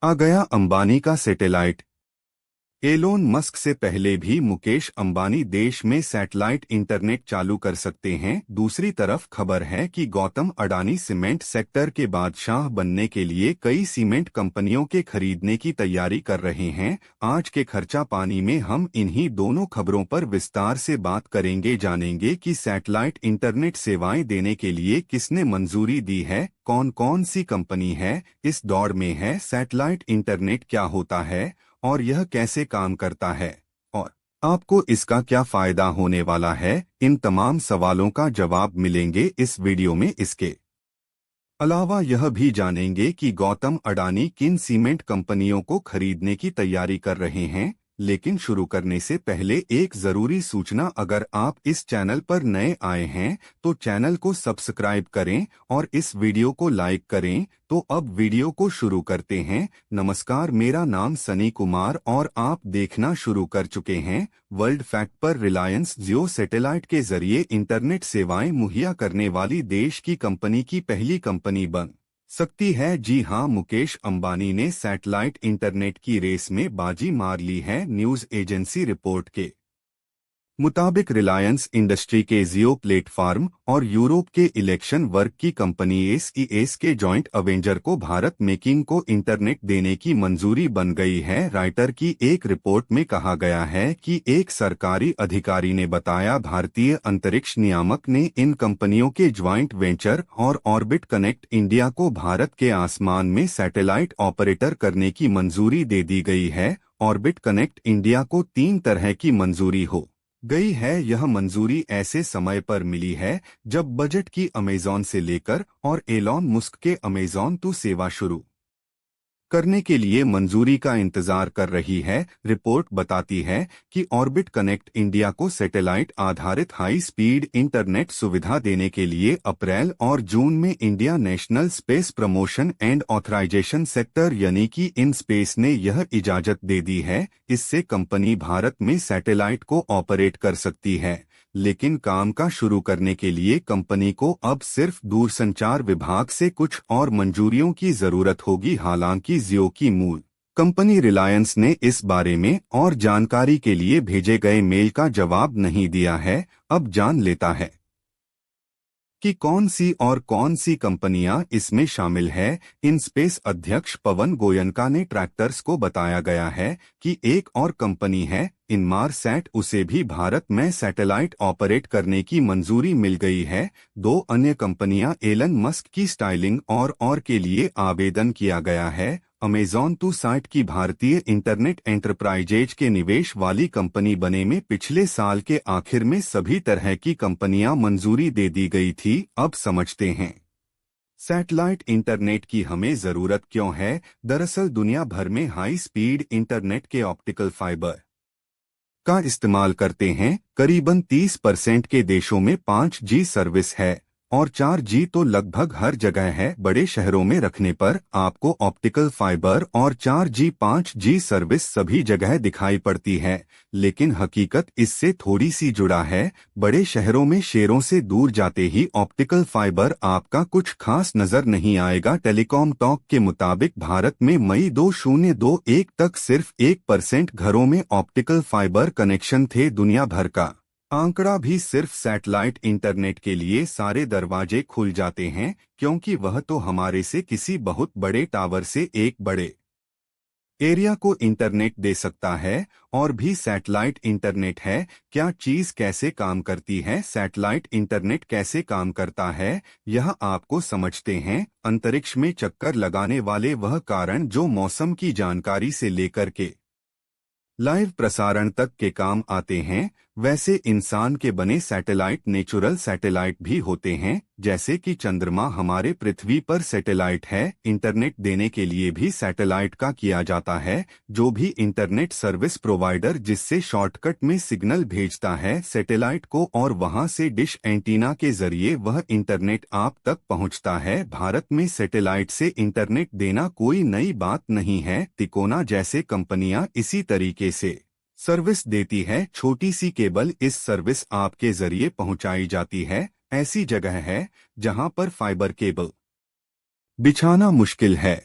आ गया अंबानी का satellite. Elon Musk से पहले भी मुकेश अंबानी देश में सैटेलाइट इंटरनेट चालू कर सकते हैं। दूसरी तरफ खबर है कि गौतम अडानी सीमेंट सेक्टर के बादशाह बनने के लिए कई सीमेंट कंपनियों के खरीदने की तैयारी कर रहे हैं। आज के खर्चा पानी में हम इन्हीं दोनों खबरों पर विस्तार से बात करेंगे। जानेंगे कि सैटेलाइट इंटरनेट सेवाएं देने के लिए किसने मंजूरी दी है, कौन कौन सी कंपनी है इस दौड़ में है, सैटेलाइट इंटरनेट क्या होता है और यह कैसे काम करता है, और आपको इसका क्या फायदा होने वाला है। इन तमाम सवालों का जवाब मिलेंगे इस वीडियो में। इसके अलावा यह भी जानेंगे कि गौतम अडानी किन सीमेंट कंपनियों को खरीदने की तैयारी कर रहे हैं। लेकिन शुरू करने से पहले एक जरूरी सूचना, अगर आप इस चैनल पर नए आए हैं तो चैनल को सब्सक्राइब करें और इस वीडियो को लाइक करें। तो अब वीडियो को शुरू करते हैं। नमस्कार, मेरा नाम सनी कुमार और आप देखना शुरू कर चुके हैं वर्ल्ड फैक्ट पर। रिलायंस जियो सैटेलाइट के जरिए इंटरनेट सेवाएं मुहैया करने वाली देश की कंपनी की पहली कंपनी बन सकती है। जी हां, मुकेश अंबानी ने सैटेलाइट इंटरनेट की रेस में बाजी मार ली है। न्यूज एजेंसी रिपोर्ट के मुताबिक रिलायंस इंडस्ट्री के जियो प्लेटफॉर्म और यूरोप के इलेक्शन वर्क की कंपनी एसईएस के जॉइंट अवेंजर को भारत मेकिंग को इंटरनेट देने की मंजूरी बन गई है। राइटर की एक रिपोर्ट में कहा गया है कि एक सरकारी अधिकारी ने बताया, भारतीय अंतरिक्ष नियामक ने इन कंपनियों के ज्वाइंट वेंचर और ऑर्बिट कनेक्ट इंडिया को भारत के आसमान में सैटेलाइट ऑपरेटर करने की मंजूरी दे दी गई है। ऑर्बिट कनेक्ट इंडिया को 3 तरह की मंजूरी हो गई है। यह मंजूरी ऐसे समय पर मिली है जब बजट की अमेज़न से लेकर और एलॉन मस्क के अमेज़न टू सेवा शुरू करने के लिए मंजूरी का इंतजार कर रही है। रिपोर्ट बताती है कि ऑर्बिट कनेक्ट इंडिया को सैटेलाइट आधारित हाई स्पीड इंटरनेट सुविधा देने के लिए अप्रैल और जून में India National Space Promotion and Authorisation Sector यानी कि इन स्पेस ने यह इजाजत दे दी है। इससे कंपनी भारत में सैटेलाइट को ऑपरेट कर सकती है। लेकिन काम का शुरू करने के लिए कंपनी को अब सिर्फ दूरसंचार विभाग से कुछ और मंजूरियों की जरूरत होगी। हालांकि जियो की मूल कंपनी रिलायंस ने इस बारे में और जानकारी के लिए भेजे गए मेल का जवाब नहीं दिया है। अब जान लेता है कि कौन सी कंपनियां इसमें शामिल है। इन स्पेस अध्यक्ष पवन गोयनका ने ट्रैक्टर्स को बताया गया है कि एक और कंपनी है इनमारसैट, उसे भी भारत में सैटेलाइट ऑपरेट करने की मंजूरी मिल गई है। 2 अन्य कंपनियां एलन मस्क की स्टाइलिंग और के लिए आवेदन किया गया है। अमेज़न टू साइट की भारतीय इंटरनेट एंटरप्राइजेज के निवेश वाली कंपनी बने में पिछले साल के आखिर में सभी तरह की कंपनियां मंजूरी दे दी गई थी। अब समझते हैं सैटेलाइट इंटरनेट की हमें जरूरत क्यों है। दरअसल दुनिया भर में हाई स्पीड इंटरनेट के ऑप्टिकल फाइबर का इस्तेमाल करते हैं। करीबन 30% के देशों में 5G सर्विस है और 4G तो लगभग हर जगह है। बड़े शहरों में रखने पर आपको ऑप्टिकल फाइबर और 4G 5G सर्विस सभी जगह दिखाई पड़ती है, लेकिन हकीकत इससे थोड़ी सी जुड़ा है। बड़े शहरों में शहरों से दूर जाते ही ऑप्टिकल फाइबर आपका कुछ खास नजर नहीं आएगा। टेलीकॉम टॉक के मुताबिक भारत में मई 2021 तक सिर्फ 1% घरों में ऑप्टिकल फाइबर कनेक्शन थे। दुनिया भर का आंकड़ा भी सिर्फ सैटेलाइट इंटरनेट के लिए सारे दरवाजे खुल जाते हैं, क्योंकि वह तो हमारे से किसी बहुत बड़े टावर से एक बड़े एरिया को इंटरनेट दे सकता है। और भी सैटेलाइट इंटरनेट है। क्या चीज कैसे काम करती है, सैटेलाइट इंटरनेट कैसे काम करता है, यह आपको समझते हैं। अंतरिक्ष में चक्कर लगाने वाले वह कारण जो मौसम की जानकारी से लेकर के लाइव प्रसारण तक के काम आते हैं, वैसे इंसान के बने सैटेलाइट नेचुरल सैटेलाइट भी होते हैं। जैसे कि चंद्रमा हमारे पृथ्वी पर सैटेलाइट है। इंटरनेट देने के लिए भी सैटेलाइट का किया जाता है। जो भी इंटरनेट सर्विस प्रोवाइडर जिससे शॉर्टकट में सिग्नल भेजता है सैटेलाइट को और वहां से डिश एंटीना के जरिए वह इंटरनेट आप तक पहुंचता है। भारत में सैटेलाइट से इंटरनेट देना कोई नई बात नहीं है। तिकोना जैसे कंपनियां इसी तरीके से सर्विस देती है। छोटी सी केबल इस सर्विस आपके जरिए पहुंचाई जाती है। ऐसी जगह है जहां पर फाइबर केबल बिछाना मुश्किल है।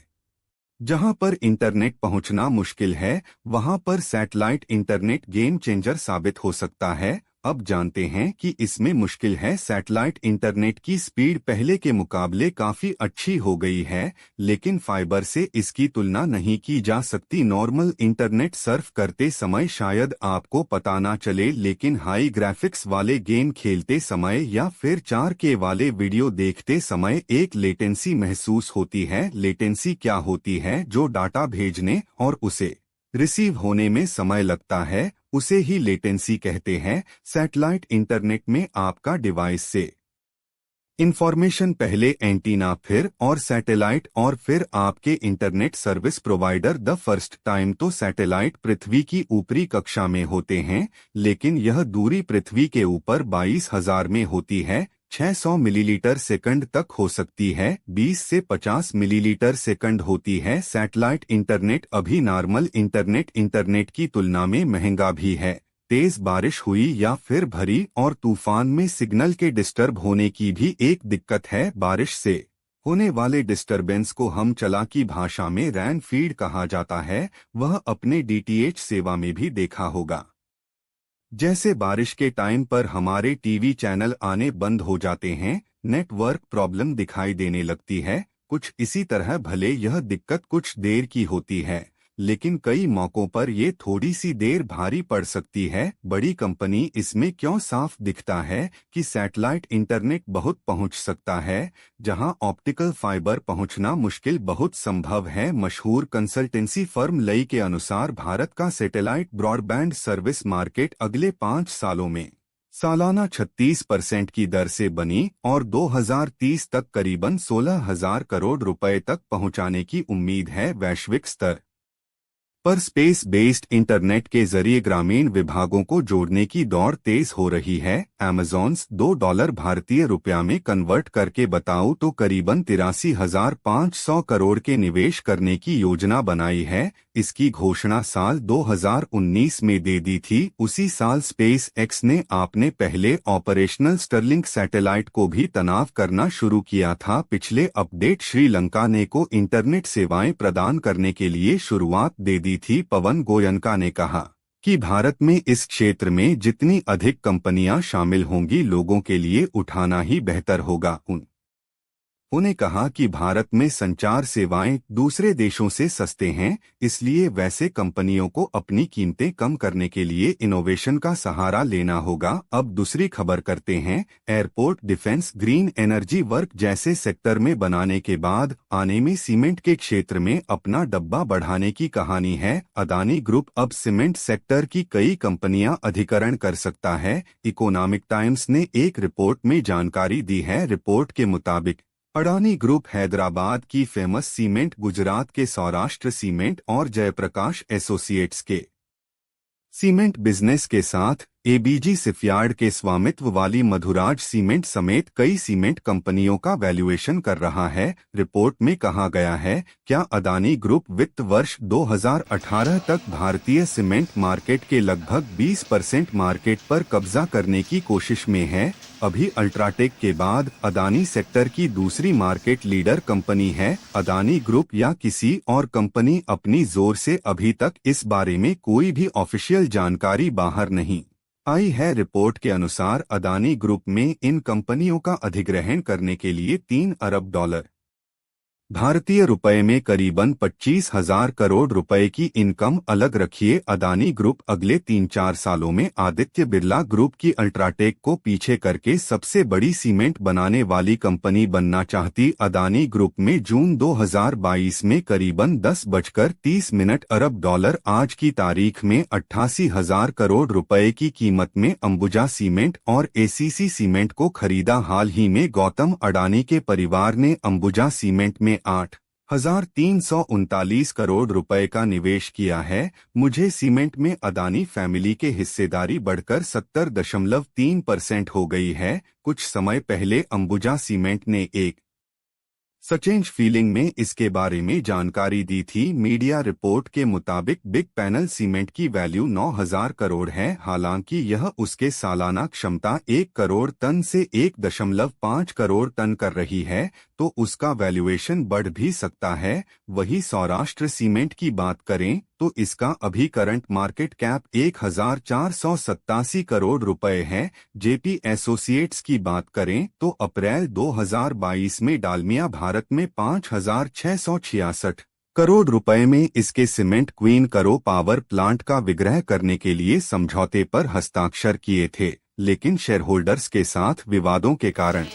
जहां पर इंटरनेट पहुंचना मुश्किल है, वहां पर सैटेलाइट इंटरनेट गेम चेंजर साबित हो सकता है। अब जानते हैं कि इसमें मुश्किल है। सैटेलाइट इंटरनेट की स्पीड पहले के मुकाबले काफी अच्छी हो गई है, लेकिन फाइबर से इसकी तुलना नहीं की जा सकती। नॉर्मल इंटरनेट सर्फ करते समय शायद आपको पता ना चले, लेकिन हाई ग्राफिक्स वाले गेम खेलते समय या फिर 4K वाले वीडियो देखते समय एक लेटेंसी महसूस होती है। लेटेंसी क्या होती है? जो डाटा भेजने और उसे रिसीव होने में समय लगता है, उसे ही लेटेंसी कहते हैं। सैटेलाइट इंटरनेट में आपका डिवाइस से इंफॉर्मेशन पहले एंटीना, फिर और सैटेलाइट, और फिर आपके internet service provider. The first time तो सैटेलाइट पृथ्वी की ऊपरी कक्षा में होते हैं, लेकिन यह दूरी पृथ्वी के ऊपर 22,000 में होती है। 600 मिलीलीटर सेकंड तक हो सकती है, 20 से 50 मिलीलीटर सेकंड होती है। सैटेलाइट इंटरनेट अभी नॉर्मल इंटरनेट की तुलना में महंगा भी है। तेज बारिश हुई या फिर भरी और तूफान में सिग्नल के डिस्टर्ब होने की भी एक दिक्कत है। बारिश से होने वाले डिस्टरबेंस को हम चालाकी भाषा में रैन फीड कहा जाता है। वह अपने डीटीएच सेवा में भी देखा होगा। जैसे बारिश के टाइम पर हमारे टीवी चैनल आने बंद हो जाते हैं, नेटवर्क प्रॉब्लम दिखाई देने लगती है। कुछ इसी तरह भले यह दिक्कत कुछ देर की होती है, लेकिन कई मौकों पर ये थोड़ी सी देर भारी पड़ सकती है। बड़ी कंपनी इसमें क्यों साफ दिखता है कि सैटेलाइट इंटरनेट बहुत पहुंच सकता है, जहां ऑप्टिकल फाइबर पहुंचना मुश्किल बहुत संभव है। मशहूर कंसल्टेंसी फर्म लई के अनुसार भारत का सैटेलाइट ब्रॉडबैंड सर्विस मार्केट अगले 5 सालों में सालाना 36% की दर से बनी और 2030 तक करीबन 16,000 करोड़ रुपए तक पहुंचाने की उम्मीद है। वैश्विक स्तर पर स्पेस बेस्ड इंटरनेट के जरिए ग्रामीण विभागों को जोड़ने की दौड़ तेज हो रही है। अमेज़ॉन्स $2 भारतीय रुपया में कन्वर्ट करके बताऊं तो करीबन 83,500 करोड़ के निवेश करने की योजना बनाई है। इसकी घोषणा साल 2019 में दे दी थी। उसी साल स्पेस एक्स ने अपने पहले ऑपरेशनल स्टरलिंक सैटेलाइट को भी तैनात करना शुरू किया था। पिछले अपडेट श्रीलंका ने को इंटरनेट सेवाएं प्रदान करने के लिए शुरुआत दे दी थी। पवन गोयनका ने कहा कि भारत में इस क्षेत्र में जितनी अधिक कंपनियां शामिल होंगी, लोगों के लिए उठाना ही बेहतर होगा। उन्होंने कहा कि भारत में संचार सेवाएं दूसरे देशों से सस्ते हैं, इसलिए वैसे कंपनियों को अपनी कीमतें कम करने के लिए इनोवेशन का सहारा लेना होगा। अब दूसरी खबर करते हैं। Airport, defence, green energy work जैसे सेक्टर में बनाने के बाद आने में सीमेंट के क्षेत्र में अपना डब्बा बढ़ाने की कहानी है। अदानी ग्रुप अब सीमेंट सेक्टर की कई कंपनियां अधिकरण कर सकता है। इकोनॉमिक टाइम्स ने एक रिपोर्ट में जानकारी दी है। रिपोर्ट के मुताबिक अडानी ग्रुप हैदराबाद की फेमस सीमेंट, गुजरात के सौराष्ट्र सीमेंट और जयप्रकाश एसोसिएट्स के सीमेंट बिजनेस के साथ एबीजी शिपयार्ड के स्वामित्व वाली मधुराज सीमेंट समेत कई सीमेंट कंपनियों का वैल्यूएशन कर रहा है। रिपोर्ट में कहा गया है, क्या अदानी ग्रुप वित्त वर्ष 2018 तक भारतीय सीमेंट मार्केट के लगभग 20% मार्केट पर कब्जा करने की कोशिश में है। अभी अल्ट्राटेक के बाद अदानी सेक्टर की दूसरी मार्केट लीडर कंपनी है। अदानी ग्रुप या किसी और कंपनी अपनी जोर से अभी तक इस बारे में कोई भी ऑफिशियल जानकारी बाहर नहीं आई है। रिपोर्ट के अनुसार अदानी ग्रुप में इन कंपनियों का अधिग्रहण करने के लिए $3 अरब भारतीय रुपए में करीबन 25,000 करोड़ रुपए की इनकम अलग रखिए। अदानी ग्रुप अगले 3-4 सालों में आदित्य बिरला ग्रुप की अल्ट्राटेक को पीछे करके सबसे बड़ी सीमेंट बनाने वाली कंपनी बनना चाहती। अदानी ग्रुप में जून 2022 में करीबन 10:30 अरब आज की तारीख में 88,000 करोड़ रुपए की कीमत में अंबुजा सीमेंट और एसीसी सीमेंट को खरीदा। हाल ही में गौतम अडानी के परिवार ने अंबुजा सीमेंट में 8,339 करोड़ रुपए का निवेश किया है। मुझे सीमेंट में अदानी फैमिली के हिस्सेदारी बढ़कर 70.3% हो गई है। कुछ समय पहले अंबुजा सीमेंट ने एक सचेंज फीलिंग में इसके बारे में जानकारी दी थी। मीडिया रिपोर्ट के मुताबिक बिग पैनल सीमेंट की वैल्यू 9,000 करोड़ है। हालांकि यह उसके सालाना क्षमता 1 करोड़ टन से 1.5 करोड़ टन कर रही है, तो उसका वैल्यूएशन बढ़ भी सकता है। वही सौराष्ट्र सीमेंट की बात करें तो इसका अभी करंट मार्केट कैप 1,487 करोड़ रुपए है। जेपी एसोसिएट्स की बात करें तो अप्रैल 2022 में डालमिया भारत में 5,666 करोड़ रुपए में इसके सीमेंट क्वीन करो पावर प्लांट का विक्रय करने के लिए समझौते पर हस्ताक्षर किए थे, लेकिन शेयरहोल्डर्स के साथ विवादों के कारण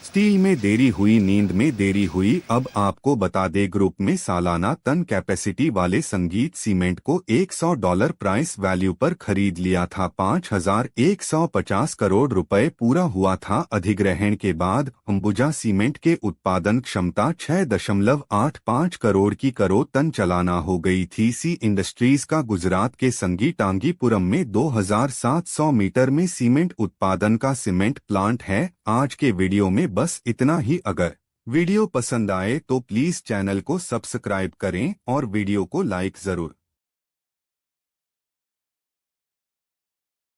स्टील में देरी हुई, नींद में देरी हुई। अब आपको बता दे, ग्रुप में सालाना टन कैपेसिटी वाले संगीत सीमेंट को $100 प्राइस वैल्यू पर खरीद लिया था। 5,150 करोड़ रुपए पूरा हुआ था अधिग्रहण के बाद। अंबुजा सीमेंट के उत्पादन क्षमता 6.85 करोड़ टन चलाना हो गई थी। सी इंडस्ट्रीज का गुजरात के संगी टांगीपुरम में 2,700 मीटर में सीमेंट उत्पादन का सीमेंट प्लांट है। आज के वीडियो में बस इतना ही। अगर वीडियो पसंद आए तो प्लीज चैनल को सब्सक्राइब करें और वीडियो को लाइक जरूर